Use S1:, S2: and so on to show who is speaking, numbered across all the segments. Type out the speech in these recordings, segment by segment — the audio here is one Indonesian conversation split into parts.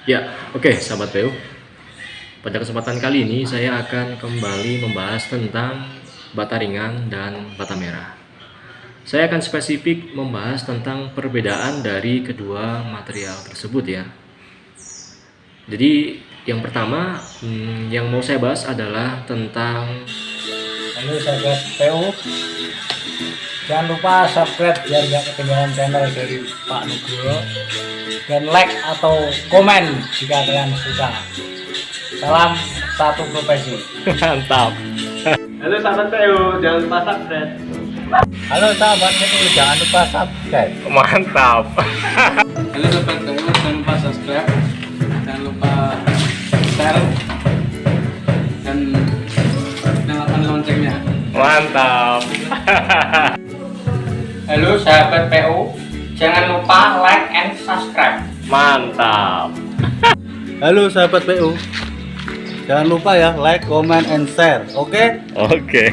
S1: Ya, oke, sahabat PU. Pada kesempatan kali ini saya akan kembali membahas tentang bata ringan dan bata merah. Saya akan spesifik membahas tentang perbedaan dari kedua material tersebut ya. Jadi yang pertama yang mau saya bahas adalah tentang
S2: Halo sahabat PU, jangan lupa subscribe biar nggak ketinggalan channel dari Pak Nugroho, dan like atau komen jika kalian suka. Salam satu profesi.
S1: mantap.
S3: Halo sahabat PU, jangan lupa subscribe.
S2: Halo sahabat PU, jangan lupa subscribe.
S1: Mantap.
S3: Halo sahabat PU, jangan lupa subscribe, jangan lupa share dan nyalakan loncengnya.
S1: Mantap.
S3: Halo sahabat PU, jangan lupa like and subscribe.
S1: Mantap.
S2: Halo sahabat PU, jangan lupa ya like, comment, and share. Oke?
S1: Oke.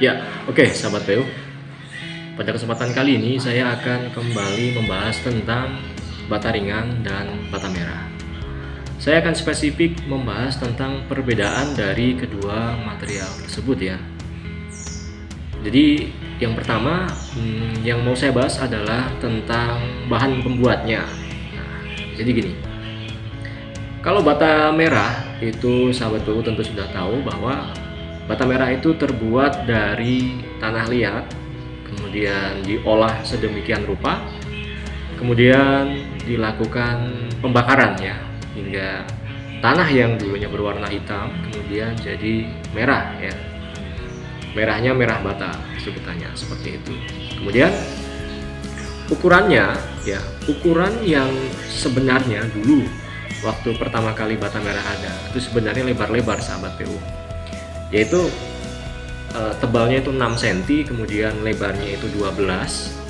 S1: Ya, oke, sahabat PU. Pada kesempatan kali ini saya akan kembali membahas tentang bata ringan dan bata merah. Saya akan spesifik membahas tentang perbedaan dari kedua material tersebut ya. Jadi yang pertama yang mau saya bahas adalah tentang bahan pembuatnya. Nah, jadi gini. Kalau bata merah itu sahabat PU tentu sudah tahu bahwa bata merah itu terbuat dari tanah liat, kemudian diolah sedemikian rupa, kemudian dilakukan pembakaran ya, hingga tanah yang dulunya berwarna hitam kemudian jadi merah ya. Merahnya merah bata sebutannya seperti itu. Kemudian ukurannya ya, ukuran yang sebenarnya dulu waktu pertama kali bata merah ada itu sebenarnya lebar-lebar sahabat PU. Yaitu tebalnya itu 6 cm, kemudian lebarnya itu 12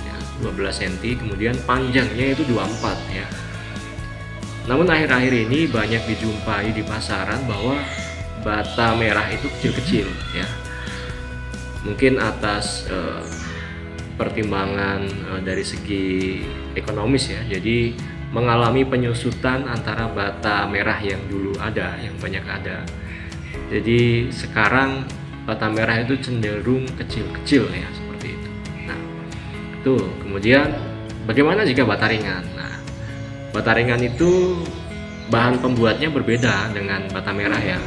S1: ya, 12 cm, kemudian panjangnya itu 24 ya. Namun akhir-akhir ini banyak dijumpai di pasaran bahwa bata merah itu kecil-kecil ya. Mungkin atas pertimbangan dari segi ekonomis ya. Jadi mengalami penyusutan antara bata merah yang dulu ada, yang banyak ada. Jadi sekarang bata merah itu cenderung kecil-kecil ya, seperti itu. Nah, itu kemudian bagaimana jika bata ringan? Nah, bata ringan itu bahan pembuatnya berbeda dengan bata merah ya.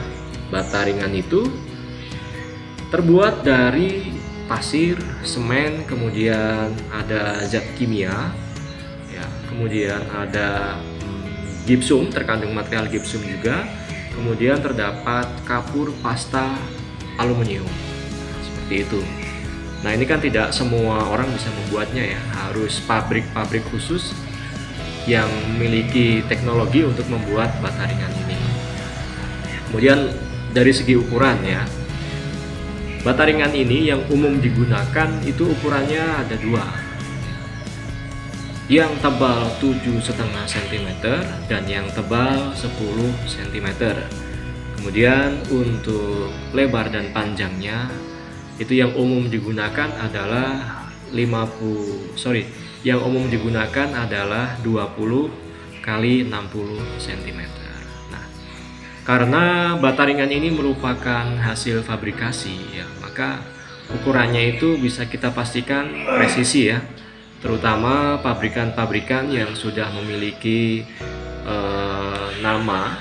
S1: Bata ringan itu terbuat dari pasir, semen, kemudian ada zat kimia ya, kemudian ada gipsum, terkandung material gipsum juga. Kemudian terdapat kapur pasta aluminium seperti itu. Nah, ini kan tidak semua orang bisa membuatnya ya, harus pabrik-pabrik khusus yang memiliki teknologi untuk membuat bata ringan ini. Kemudian dari segi ukuran ya, bata ringan ini yang umum digunakan itu ukurannya ada dua, yang tebal 7,5 cm dan yang tebal 10 cm. Kemudian untuk lebar dan panjangnya itu yang umum digunakan adalah 20 kali 60 cm. Nah, karena bata ringan ini merupakan hasil fabrikasi ya, maka ukurannya itu bisa kita pastikan presisi ya. Terutama pabrikan-pabrikan yang sudah memiliki nama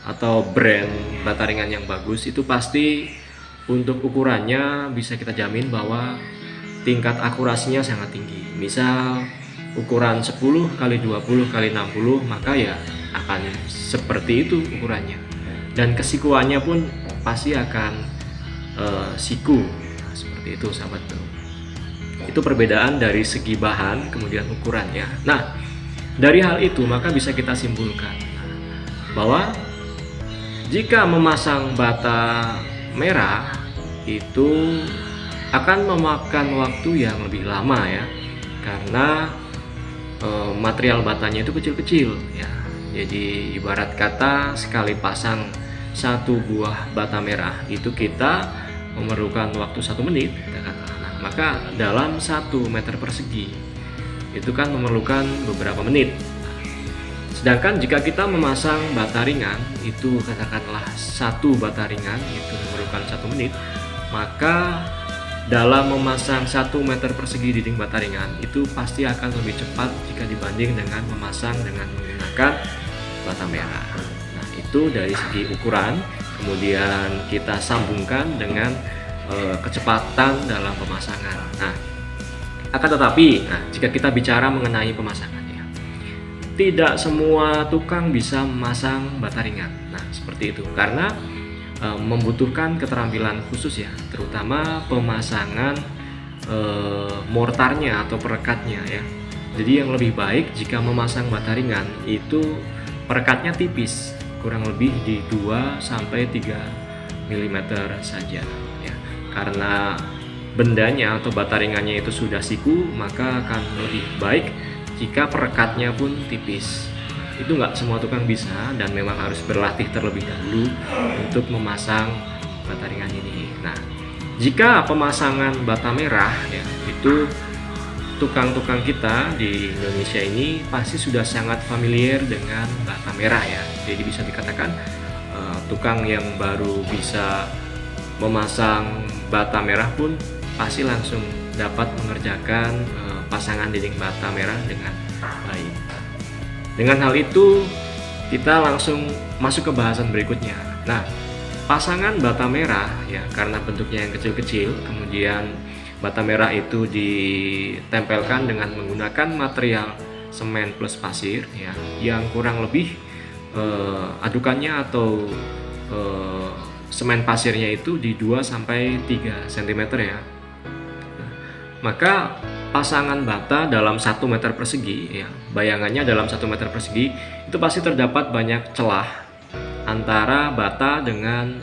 S1: atau brand bata ringan yang bagus, itu pasti untuk ukurannya bisa kita jamin bahwa tingkat akurasinya sangat tinggi. Misal ukuran 10 kali 20 kali 60, maka ya akan seperti itu ukurannya, dan kesikuannya pun pasti akan siku. Nah, seperti itu sahabat tuh. Itu perbedaan dari segi bahan kemudian ukurannya. Nah, dari hal itu maka bisa kita simpulkan bahwa jika memasang bata merah itu akan memakan waktu yang lebih lama ya, karena material batanya itu kecil-kecil ya. Jadi ibarat kata sekali pasang satu buah bata merah itu kita memerlukan waktu 1 menit. Nah, maka dalam 1 meter persegi itu kan memerlukan beberapa menit. Sedangkan jika kita memasang bata ringan itu katakanlah 1 bata ringan itu memerlukan 1 menit, maka dalam memasang 1 meter persegi dinding bata ringan itu pasti akan lebih cepat jika dibanding dengan memasang dengan menggunakan bata merah. Nah, itu dari segi ukuran, kemudian kita sambungkan dengan kecepatan dalam pemasangan. Nah, akan tetapi, jika kita bicara mengenai pemasangannya, tidak semua tukang bisa memasang bata ringan. Nah, seperti itu, karena membutuhkan keterampilan khusus ya, terutama pemasangan mortarnya atau perekatnya ya. Jadi yang lebih baik jika memasang bata ringan itu perekatnya tipis, kurang lebih di 2-3 mm saja ya. Karena bendanya atau bata ringannya itu sudah siku, maka akan lebih baik jika perekatnya pun tipis. Itu nggak semua tukang bisa dan memang harus berlatih terlebih dahulu untuk memasang bata ringan ini. Nah, jika pemasangan bata merah ya, itu tukang-tukang kita di Indonesia ini pasti sudah sangat familiar dengan bata merah ya. Jadi bisa dikatakan tukang yang baru bisa memasang bata merah pun pasti langsung dapat mengerjakan pasangan dinding bata merah dengan baik. Dengan hal itu kita langsung masuk ke bahasan berikutnya. Nah, pasangan bata merah ya, karena bentuknya yang kecil-kecil, kemudian bata merah itu ditempelkan dengan menggunakan material semen plus pasir ya, yang kurang lebih adukannya atau semen pasirnya itu di 2-3 cm ya. Maka pasangan bata dalam 1 meter persegi ya, bayangannya dalam 1 meter persegi itu pasti terdapat banyak celah antara bata dengan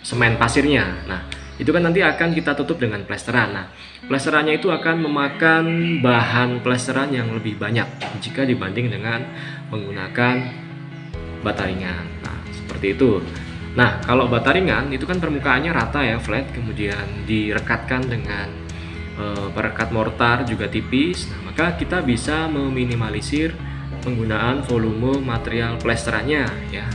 S1: semen pasirnya. Nah, itu kan nanti akan kita tutup dengan plesteran. Nah, plesterannya itu akan memakan bahan plesteran yang lebih banyak jika dibanding dengan menggunakan bata ringan. Nah, seperti itu. Nah, kalau bata ringan itu kan permukaannya rata ya, flat, kemudian direkatkan dengan perekat mortar juga tipis. Nah, maka kita bisa meminimalisir penggunaan volume material plesterannya ya.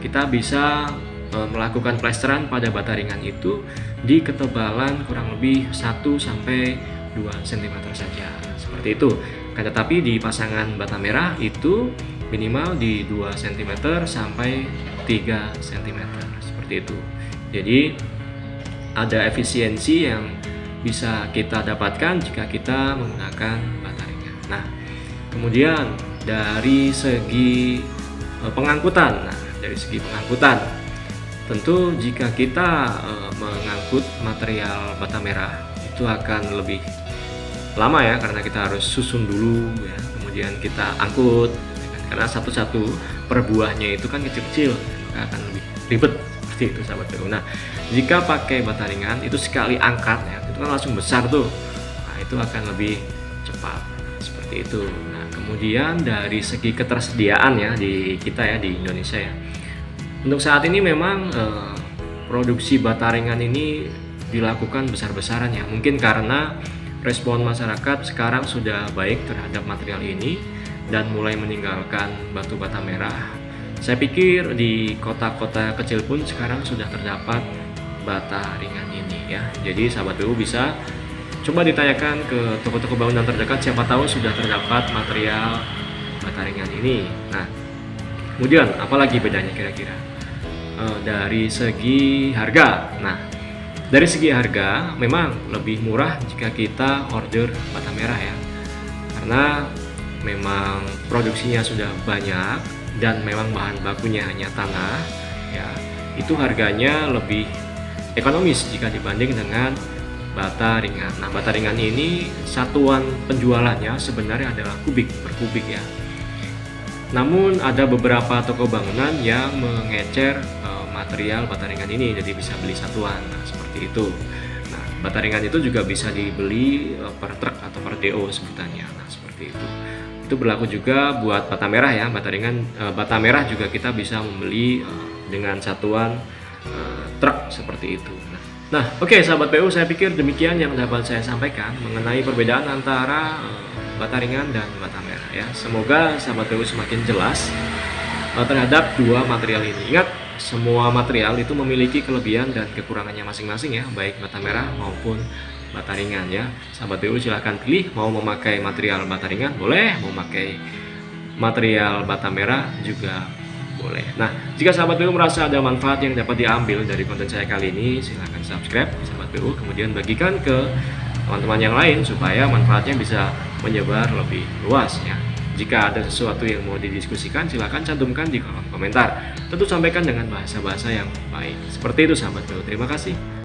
S1: Kita bisa melakukan plesteran pada bata ringan itu di ketebalan kurang lebih 1-2 cm saja. Seperti itu. Kan tetapi di pasangan bata merah itu minimal di 2 cm sampai 3 cm. Seperti itu. Jadi ada efisiensi yang bisa kita dapatkan jika kita menggunakan bata ringan. Nah, kemudian dari segi pengangkutan. Nah, dari segi pengangkutan, tentu jika kita mengangkut material bata merah itu akan lebih lama ya, karena kita harus susun dulu ya, kemudian kita angkut karena satu-satu per buahnya itu kan kecil-kecil, maka akan lebih ribet seperti itu sahabat PU. Nah, jika pakai bata ringan itu sekali angkat ya, itu kan langsung besar tuh. Nah, itu akan lebih cepat seperti itu. Nah, kemudian dari segi ketersediaan ya di kita ya di Indonesia ya. Untuk saat ini memang produksi bata ringan ini dilakukan besar-besaran ya. Mungkin karena respon masyarakat sekarang sudah baik terhadap material ini dan mulai meninggalkan batu bata merah. Saya pikir di kota-kota kecil pun sekarang sudah terdapat bata ringan ini ya. Jadi sahabat BU bisa coba ditanyakan ke toko-toko bangunan terdekat, siapa tahu sudah terdapat material bata ringan ini. Nah, kemudian apalagi bedanya kira-kira? Dari segi harga. Nah, dari segi harga memang lebih murah jika kita order bata merah ya, karena memang produksinya sudah banyak dan memang bahan bakunya hanya tanah ya, itu harganya lebih ekonomis jika dibanding dengan bata ringan. Nah, bata ringan ini satuan penjualannya sebenarnya adalah kubik per kubik ya. Namun ada beberapa toko bangunan yang mengecer material bata ringan ini, jadi bisa beli satuan. Nah, seperti itu. Nah, bata ringan itu juga bisa dibeli per truk atau per DO sebutannya. Nah, seperti seperti itu. Itu berlaku juga buat bata merah ya, bata ringan, bata merah juga kita bisa membeli dengan satuan truk seperti itu. Nah, oke sahabat PU, saya pikir demikian yang dapat saya sampaikan mengenai perbedaan antara bata ringan dan bata merah ya. Semoga sahabat PU semakin jelas terhadap dua material ini. Ingat, semua material itu memiliki kelebihan dan kekurangannya masing-masing ya, baik bata merah maupun bata ringan ya. Sahabat PU silahkan pilih, mau memakai material bata ringan boleh, mau memakai material bata merah juga boleh. Nah, jika sahabat PU merasa ada manfaat yang dapat diambil dari konten saya kali ini, silahkan subscribe sahabat PU, kemudian bagikan ke teman-teman yang lain supaya manfaatnya bisa menyebar lebih luas ya. Jika ada sesuatu yang mau didiskusikan, silahkan cantumkan di kolom komentar. Tentu sampaikan dengan bahasa-bahasa yang baik. Seperti itu sahabat PU, terima kasih.